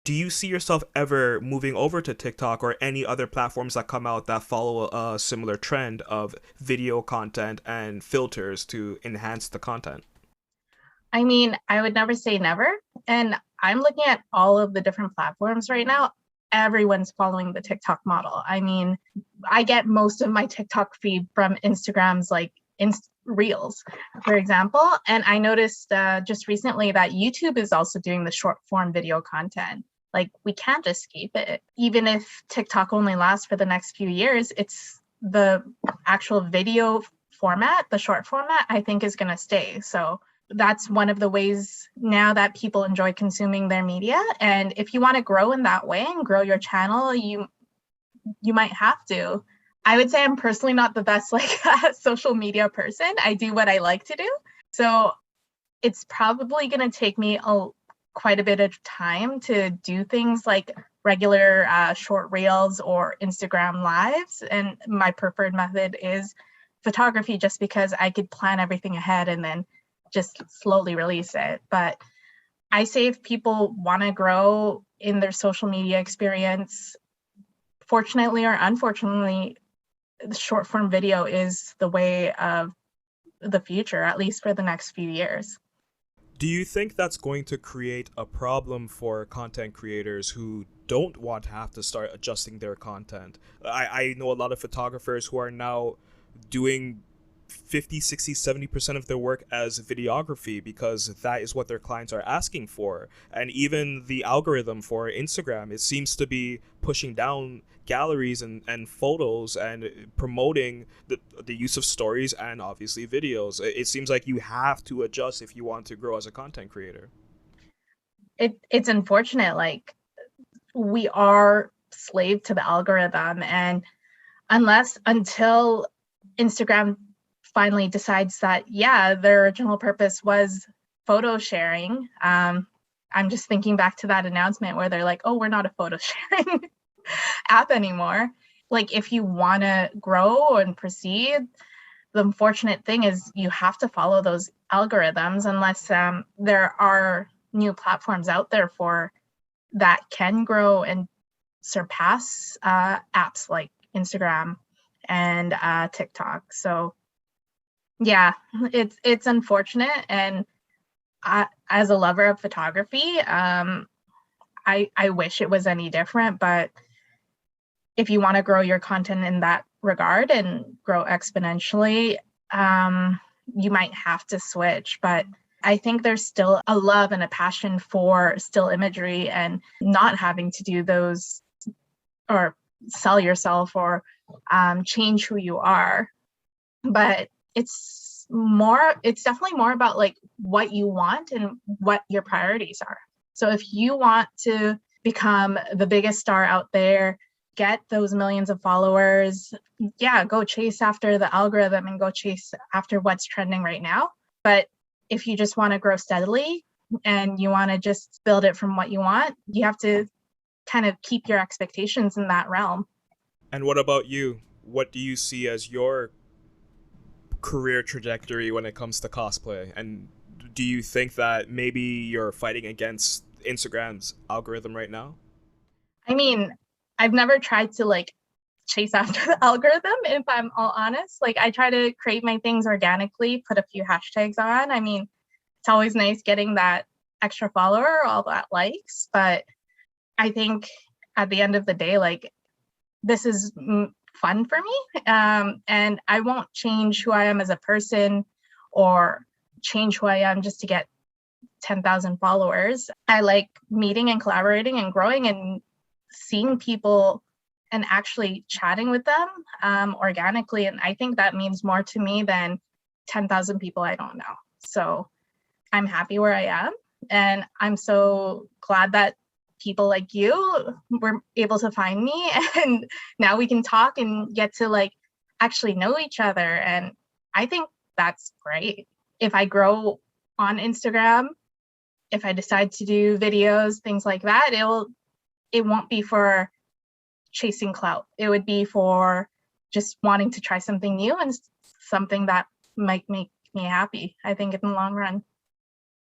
Do you see yourself ever moving over to TikTok or any other platforms that come out that follow a similar trend of video content and filters to enhance the content? I mean, I would never say never. And I'm looking at all of the different platforms right now. Everyone's following the TikTok model. I mean, I get most of my TikTok feed from Instagram's like Reels, for example. And I noticed just recently that YouTube is also doing the short form video content. Like, we can't escape it. Even if TikTok only lasts for the next few years, it's the actual video format, the short format, I think is going to stay. So that's one of the ways now that people enjoy consuming their media. And if you want to grow in that way and grow your channel, you might have to. I would say I'm personally not the best like social media person. I do what I like to do. So it's probably going to take me quite a bit of time to do things like regular short reels or Instagram lives. And my preferred method is photography, just because I could plan everything ahead and then just slowly release it. But I say if people want to grow in their social media experience, fortunately or unfortunately, the short form video is the way of the future, at least for the next few years. Do you think that's going to create a problem for content creators who don't want to have to start adjusting their content? I know a lot of photographers who are now doing 50, 60, 70% of their work as videography because that is what their clients are asking for. And even the algorithm for Instagram, it seems to be pushing down galleries and photos and promoting the use of stories and obviously videos. It seems like you have to adjust if you want to grow as a content creator. It's unfortunate. Like, we are slave to the algorithm, and until Instagram finally decides that, yeah, their original purpose was photo sharing. I'm just thinking back to that announcement where they're like, oh, we're not a photo sharing app anymore. Like, if you want to grow and proceed, the unfortunate thing is you have to follow those algorithms unless there are new platforms out there for that can grow and surpass apps like Instagram and TikTok. So yeah, it's unfortunate, and as a lover of photography, I wish it was any different. But if you want to grow your content in that regard and grow exponentially, you might have to switch. But I think there's still a love and a passion for still imagery and not having to do those or sell yourself or change who you are. But it's definitely more about like what you want and what your priorities are. So if you want to become the biggest star out there, get those millions of followers, yeah, go chase after the algorithm and go chase after what's trending right now. But if you just want to grow steadily and you want to just build it from what you want, you have to kind of keep your expectations in that realm. And what about you? What do you see as your career trajectory when it comes to cosplay? And do you think that maybe you're fighting against Instagram's algorithm right now? I mean, I've never tried to like chase after the algorithm, if I'm all honest. Like, I try to create my things organically, put a few hashtags on. I mean, it's always nice getting that extra follower, all that likes, but I think at the end of the day, like, this is fun for me. And I won't change who I am as a person or change who I am just to get 10,000 followers. I like meeting and collaborating and growing and seeing people and actually chatting with them organically. And I think that means more to me than 10,000 people I don't know. So I'm happy where I am. And I'm so glad that people like you were able to find me. And now we can talk and get to like actually know each other. And I think that's great. If I grow on Instagram, if I decide to do videos, things like that, it won't be for chasing clout. It would be for just wanting to try something new and something that might make me happy, I think, in the long run.